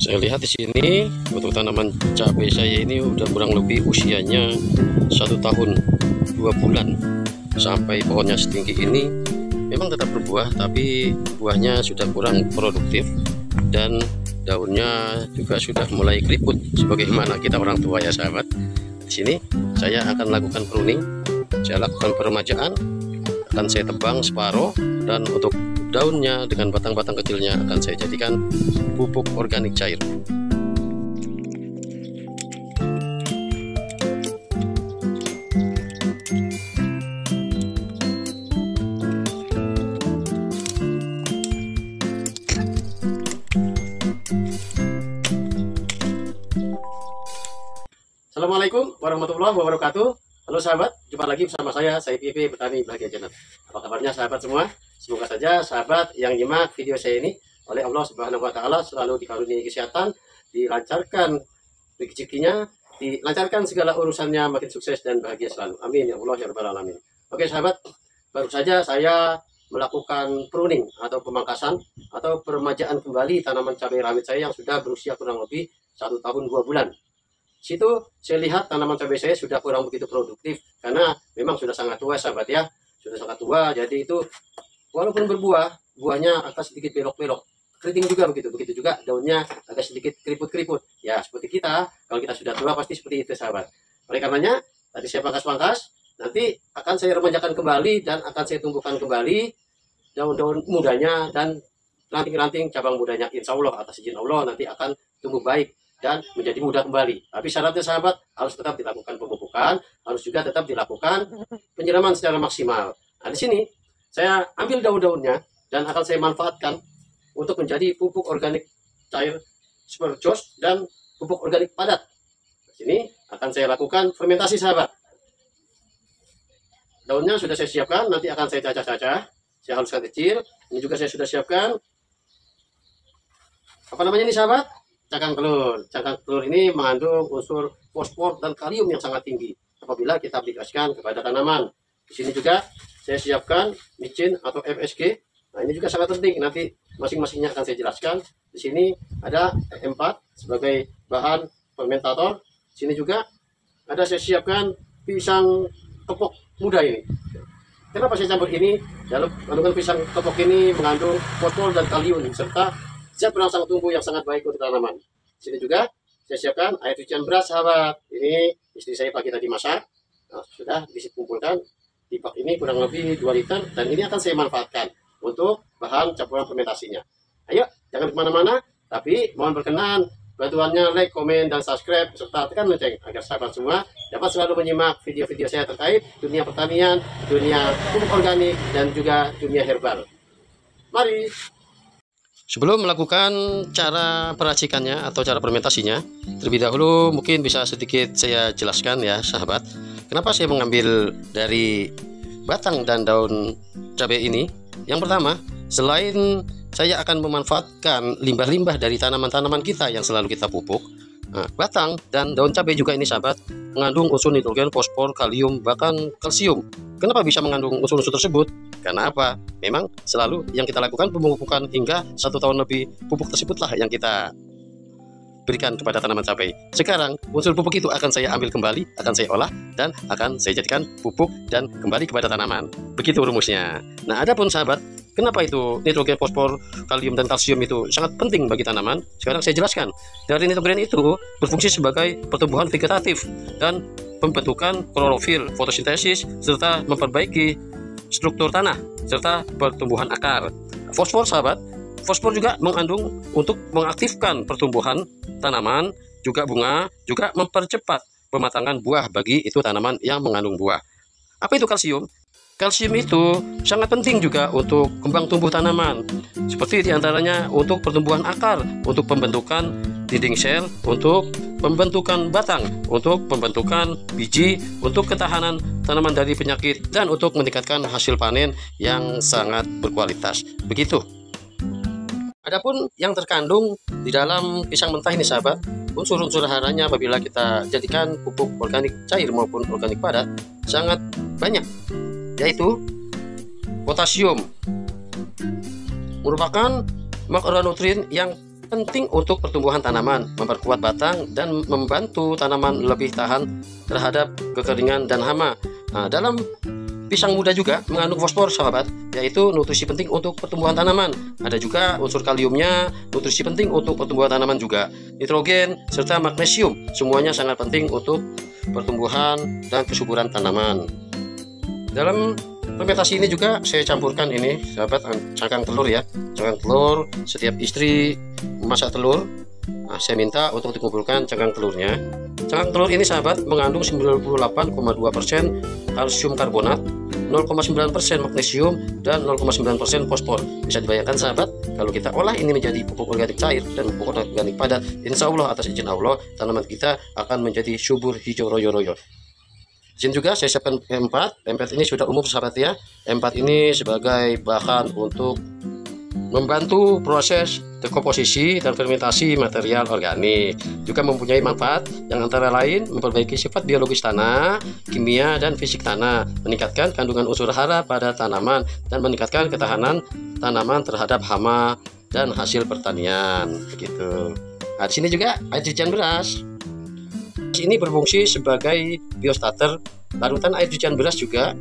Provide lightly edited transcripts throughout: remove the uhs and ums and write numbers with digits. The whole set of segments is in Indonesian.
Saya lihat di sini untuk tanaman cabai saya ini udah kurang lebih usianya 1 tahun 2 bulan. Sampai pohonnya setinggi ini memang tetap berbuah, tapi buahnya sudah kurang produktif dan daunnya juga sudah mulai keriput sebagaimana kita orang tua ya sahabat. Di sini saya akan lakukan pruning, saya lakukan peremajaan, akan saya tebang separuh, dan untuk daunnya dengan batang-batang kecilnya akan saya jadikan pupuk organik cair. Assalamualaikum warahmatullahi wabarakatuh. Halo sahabat, jumpa lagi bersama saya PP Petani Bahagia Channel. Apa kabarnya sahabat semua? Semoga saja sahabat yang nyimak video saya ini oleh Allah Subhanahu wa Ta'ala selalu dikaruniai kesehatan, dilancarkan rezekinya, dilancarkan segala urusannya, makin sukses dan bahagia selalu. Amin ya Allah ya Rabbal Alamin. Oke sahabat, baru saja saya melakukan pruning atau pemangkasan atau peremajaan kembali tanaman cabai rawit saya yang sudah berusia kurang lebih 1 tahun 2 bulan. Situ saya lihat tanaman cabai saya sudah kurang begitu produktif karena memang sudah sangat tua sahabat ya, sudah sangat tua. Jadi itu walaupun berbuah, buahnya akan sedikit belok-belok, keriting juga begitu juga daunnya agak sedikit keriput-keriput. Ya seperti kita, kalau kita sudah tua pasti seperti itu sahabat. Oleh karenanya tadi saya pangkas-pangkas, nanti akan saya remajakan kembali dan akan saya tumbuhkan kembali daun-daun mudanya dan ranting-ranting cabang mudanya. Insya Allah atas izin Allah nanti akan tumbuh baik dan menjadi muda kembali. Tapi syaratnya sahabat harus tetap dilakukan pemupukan, harus juga tetap dilakukan penyiraman secara maksimal. Nah di sini saya ambil daun-daunnya dan akan saya manfaatkan untuk menjadi pupuk organik cair Super Joss dan pupuk organik padat. Di sini akan saya lakukan fermentasi sahabat. Daunnya sudah saya siapkan, nanti akan saya cacah-cacah, saya haluskan kecil. Ini juga saya sudah siapkan. Apa namanya ini sahabat? Cangkang telur. Cangkang telur ini mengandung unsur fosfor dan kalium yang sangat tinggi apabila kita aplikasikan kepada tanaman. Di sini juga saya siapkan micin atau FSG. Nah, ini juga sangat penting. Nanti masing-masingnya akan saya jelaskan. Di sini ada E4 sebagai bahan fermentator. Di sini juga ada saya siapkan pisang kepok muda ini. Kenapa saya campur ini? Dalam kandungan pisang kepok ini mengandung fosfor dan kalium serta zat perangsang tumbuh yang sangat baik untuk tanaman. Di sini juga saya siapkan air cucian beras sahabat. Ini istri saya pagi tadi masak. Nah, sudah dikumpulkan di bak ini kurang lebih 2 liter dan ini akan saya manfaatkan untuk bahan campuran fermentasinya. Ayo jangan kemana-mana, tapi mohon berkenan bantuannya like, komen, dan subscribe serta tekan lonceng agar sahabat semua dapat selalu menyimak video-video saya terkait dunia pertanian, dunia pupuk organik, dan juga dunia herbal. Mari. Sebelum melakukan cara peracikannya atau cara fermentasinya, terlebih dahulu mungkin bisa sedikit saya jelaskan ya sahabat, kenapa saya mengambil dari batang dan daun cabai ini. Yang pertama, selain saya akan memanfaatkan limbah-limbah dari tanaman-tanaman kita yang selalu kita pupuk, nah, batang dan daun cabai juga ini sahabat mengandung unsur nitrogen, fosfor, kalium, bahkan kalsium. Kenapa bisa mengandung unsur-unsur tersebut? Karena apa? Memang selalu yang kita lakukan pemupukan hingga 1 tahun lebih, pupuk tersebutlah yang kita berikan kepada tanaman cabai. Sekarang unsur pupuk itu akan saya ambil kembali, akan saya olah dan akan saya jadikan pupuk dan kembali kepada tanaman. Begitu rumusnya. Nah, adapun sahabat, kenapa itu nitrogen, fosfor, kalium, dan kalsium itu sangat penting bagi tanaman? Sekarang saya jelaskan. Dari nitrogen itu berfungsi sebagai pertumbuhan vegetatif dan pembentukan klorofil, fotosintesis, serta memperbaiki struktur tanah serta pertumbuhan akar. Fosfor sahabat, fosfor juga mengandung untuk mengaktifkan pertumbuhan tanaman, juga bunga, juga mempercepat pematangan buah bagi itu tanaman yang mengandung buah. Apa itu kalsium? Kalsium itu sangat penting juga untuk kembang tumbuh tanaman, seperti diantaranya untuk pertumbuhan akar, untuk pembentukan dinding sel, untuk pembentukan batang, untuk pembentukan biji, untuk ketahanan tanaman dari penyakit, dan untuk meningkatkan hasil panen yang sangat berkualitas. Begitu. Adapun yang terkandung di dalam pisang mentah ini sahabat, unsur-unsur haranya apabila kita jadikan pupuk organik cair maupun organik padat sangat banyak, yaitu potasium merupakan makronutrien yang penting untuk pertumbuhan tanaman, memperkuat batang dan membantu tanaman lebih tahan terhadap kekeringan dan hama. Nah, dalam pisang muda juga mengandung fosfor, sahabat, yaitu nutrisi penting untuk pertumbuhan tanaman. Ada juga unsur kaliumnya, nutrisi penting untuk pertumbuhan tanaman juga. Nitrogen serta magnesium, semuanya sangat penting untuk pertumbuhan dan kesuburan tanaman. Dalam fermentasi ini juga saya campurkan ini, sahabat, cangkang telur ya. Cangkang telur, setiap istri memasak telur, nah, saya minta untuk dikumpulkan cangkang telurnya. Cangkang telur ini, sahabat, mengandung 98,2% kalsium karbonat, 0,9% magnesium, dan 0,9% fosfor. Bisa dibayangkan, sahabat, kalau kita olah ini menjadi pupuk organik cair dan pupuk organik padat, insya Allah atas izin Allah tanaman kita akan menjadi subur hijau royo-royo. Di sini juga saya siapkan M4. M4 ini sudah umum, sahabat ya. M4 ini sebagai bahan untuk membantu proses dekomposisi dan fermentasi material organik. Juga mempunyai manfaat yang antara lain memperbaiki sifat biologis tanah, kimia dan fisik tanah, meningkatkan kandungan unsur hara pada tanaman, dan meningkatkan ketahanan tanaman terhadap hama dan hasil pertanian. Begitu. Nah, di sini juga air cucian beras. Ini berfungsi sebagai biostarter. Larutan air cucian beras juga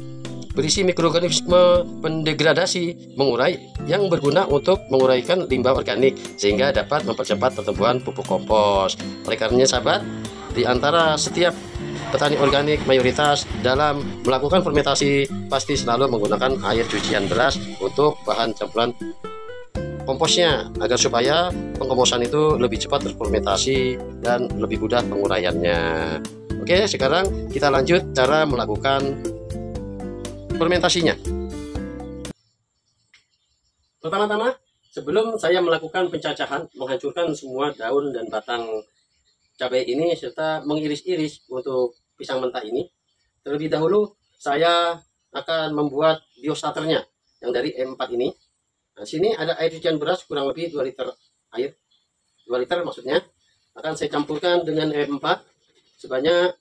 berisi mikroorganisme pendegradasi mengurai yang berguna untuk menguraikan limbah organik sehingga dapat mempercepat pertumbuhan pupuk kompos. Oleh karenanya, sahabat, di antara setiap petani organik mayoritas dalam melakukan fermentasi pasti selalu menggunakan air cucian beras untuk bahan campuran komposnya, agar supaya pengkomposan itu lebih cepat berfermentasi dan lebih mudah penguraiannya. Oke, sekarang kita lanjut cara melakukan fermentasinya. Pertama-tama, sebelum saya melakukan pencacahan, menghancurkan semua daun dan batang cabai ini serta mengiris-iris untuk pisang mentah ini, terlebih dahulu saya akan membuat biostarternya yang dari M4 ini. Nah, sini ada air cucian beras kurang lebih 2 liter air. 2 liter maksudnya. Akan saya campurkan dengan M4 sebanyak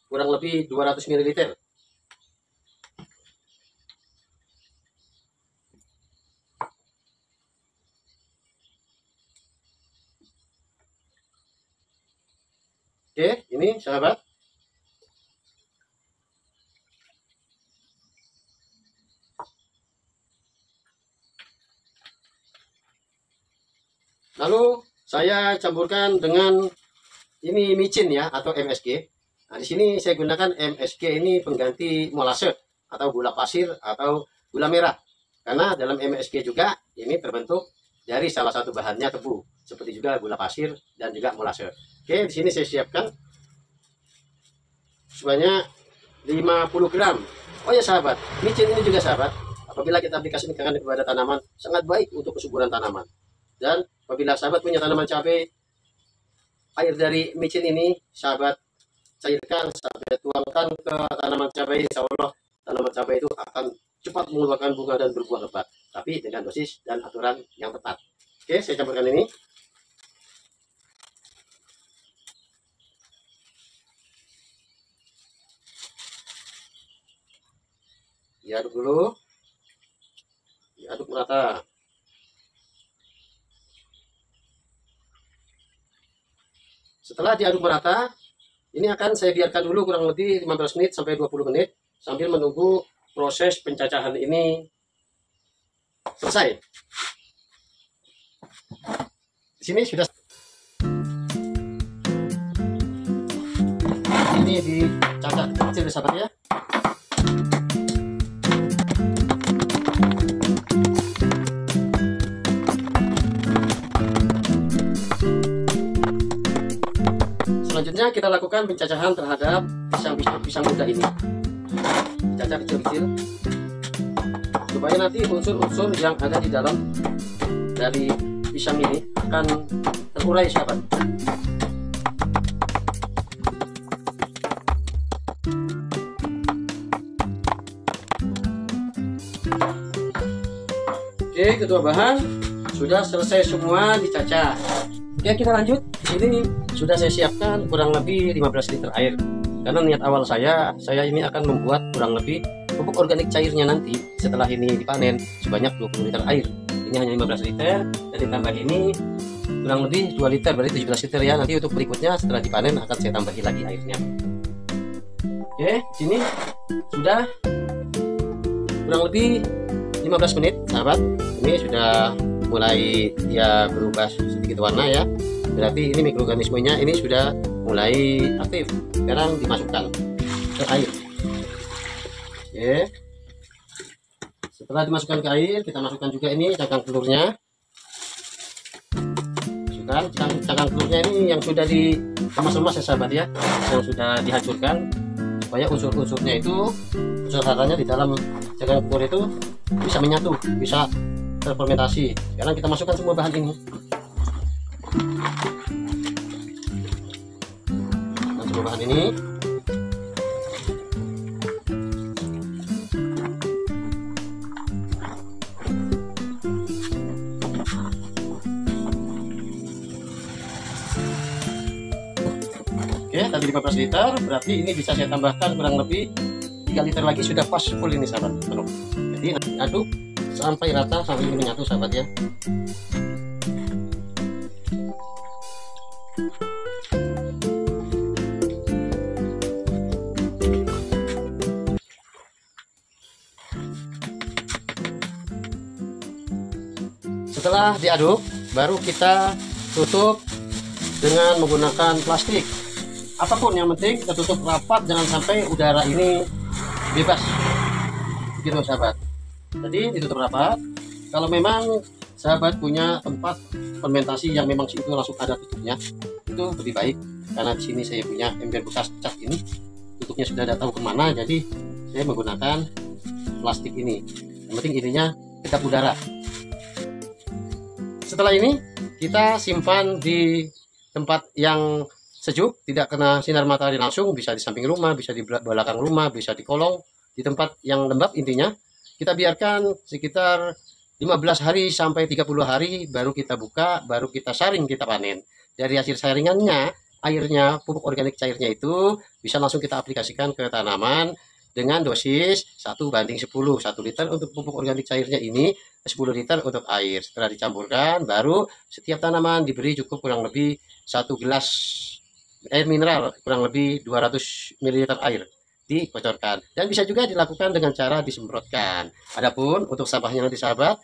kurang lebih 200 ml. Oke, ini sahabat. Lalu saya campurkan dengan ini micin ya, atau MSG. Nah, di sini saya gunakan MSG ini pengganti molase atau gula pasir atau gula merah. Karena dalam MSG juga ini terbentuk dari salah satu bahannya tebu, seperti juga gula pasir dan juga molase. Oke, di sini saya siapkan sebanyak 50 gram. Oh ya, sahabat, micin ini juga, sahabat, apabila kita aplikasikan kepada tanaman sangat baik untuk kesuburan tanaman. Dan apabila sahabat punya tanaman cabai, air dari micin ini sahabat cairkan, sahabat tuangkan ke tanaman cabai, insya Allah tanaman cabai itu akan cepat mengeluarkan bunga dan berbuah lebat, tapi dengan dosis dan aturan yang tepat. Oke, saya campurkan ini. Diaduk dulu, diaduk merata. Setelah diaduk merata, ini akan saya biarkan dulu kurang lebih 15 menit sampai 20 menit sambil menunggu proses pencacahan ini selesai. Di sini sudah ini dicacah kecil, sahabat ya. Selanjutnya kita lakukan pencacahan terhadap pisang muda ini. Dicacah kecil-kecil supaya nanti unsur-unsur yang ada di dalam dari pisang ini akan terurai, sahabat. Oke, kedua bahan sudah selesai semua dicacah. Oke, kita lanjut. Di sini sudah saya siapkan kurang lebih 15 liter air. Karena niat awal saya ini akan membuat kurang lebih pupuk organik cairnya nanti setelah ini dipanen sebanyak 20 liter air. Ini hanya 15 liter, dan ditambah ini kurang lebih 2 liter, berarti 17 liter ya. Nanti untuk berikutnya setelah dipanen akan saya tambahi lagi airnya. Oke, sini sudah kurang lebih 15 menit sahabat. Ini sudah mulai ya berubah sedikit warna ya, berarti ini mikroorganismenya ini sudah mulai aktif. Sekarang dimasukkan ke air. Oke, setelah dimasukkan ke air, kita masukkan juga ini cangkang telurnya. Masukkan cangkang telurnya ini yang sudah dikemas-kemas ya sahabat ya, yang sudah dihancurkan, supaya unsur-unsurnya itu, unsur haranya di dalam cangkang telur itu bisa menyatu, bisa terfermentasi. Sekarang kita masukkan semua bahan ini. Dan semua bahan ini oke, tadi 15 liter, berarti ini bisa saya tambahkan kurang lebih 3 liter lagi, sudah pas full ini sahabat. Jadi nanti aduk sampai rata, sampai ini menyatu sahabat ya. Setelah diaduk, baru kita tutup dengan menggunakan plastik. Apapun yang penting kita tutup rapat, jangan sampai udara ini bebas. Begitu sahabat. Jadi ditutup rapat. Kalau memang sahabat punya tempat fermentasi yang memang itu langsung ada tutupnya, itu lebih baik. Karena di sini saya punya ember bekas cat ini, tutupnya sudah ada tahu kemana, jadi saya menggunakan plastik ini. Yang penting ininya kedap udara. Setelah ini kita simpan di tempat yang sejuk, tidak kena sinar matahari langsung, bisa di samping rumah, bisa di belakang rumah, bisa di kolong, di tempat yang lembab. Intinya kita biarkan sekitar 15 hari sampai 30 hari, baru kita buka, baru kita saring, kita panen. Dari hasil saringannya, airnya, pupuk organik cairnya itu bisa langsung kita aplikasikan ke tanaman dengan dosis 1:10, 1 liter untuk pupuk organik cairnya ini, 10 liter untuk air. Setelah dicampurkan, baru setiap tanaman diberi cukup kurang lebih 1 gelas air mineral, kurang lebih 200 ml air dikocorkan. Dan bisa juga dilakukan dengan cara disemprotkan. Adapun untuk sampahnya nanti sahabat,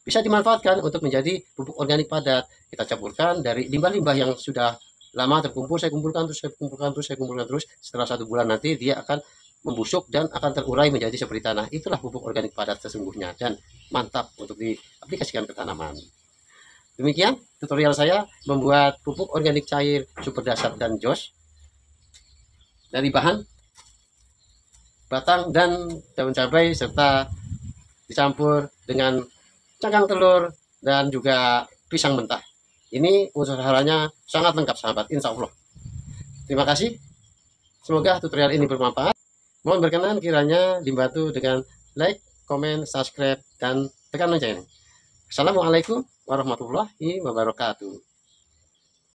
bisa dimanfaatkan untuk menjadi pupuk organik padat. Kita campurkan dari limbah-limbah yang sudah lama terkumpul, saya kumpulkan terus, saya kumpulkan terus, saya kumpulkan terus. Setelah 1 bulan nanti dia akan membusuk dan akan terurai menjadi seperti tanah. Itulah pupuk organik padat sesungguhnya, dan mantap untuk diaplikasikan ke tanaman. Demikian tutorial saya membuat pupuk organik cair super dasar dan jos dari bahan batang dan daun cabai, serta dicampur dengan cangkang telur dan juga pisang mentah. Ini unsur haranya sangat lengkap sahabat, insya Allah. Terima kasih, semoga tutorial ini bermanfaat. Mohon berkenan kiranya dibantu dengan like, komen, subscribe, dan tekan lonceng. Assalamualaikum warahmatullahi wabarakatuh.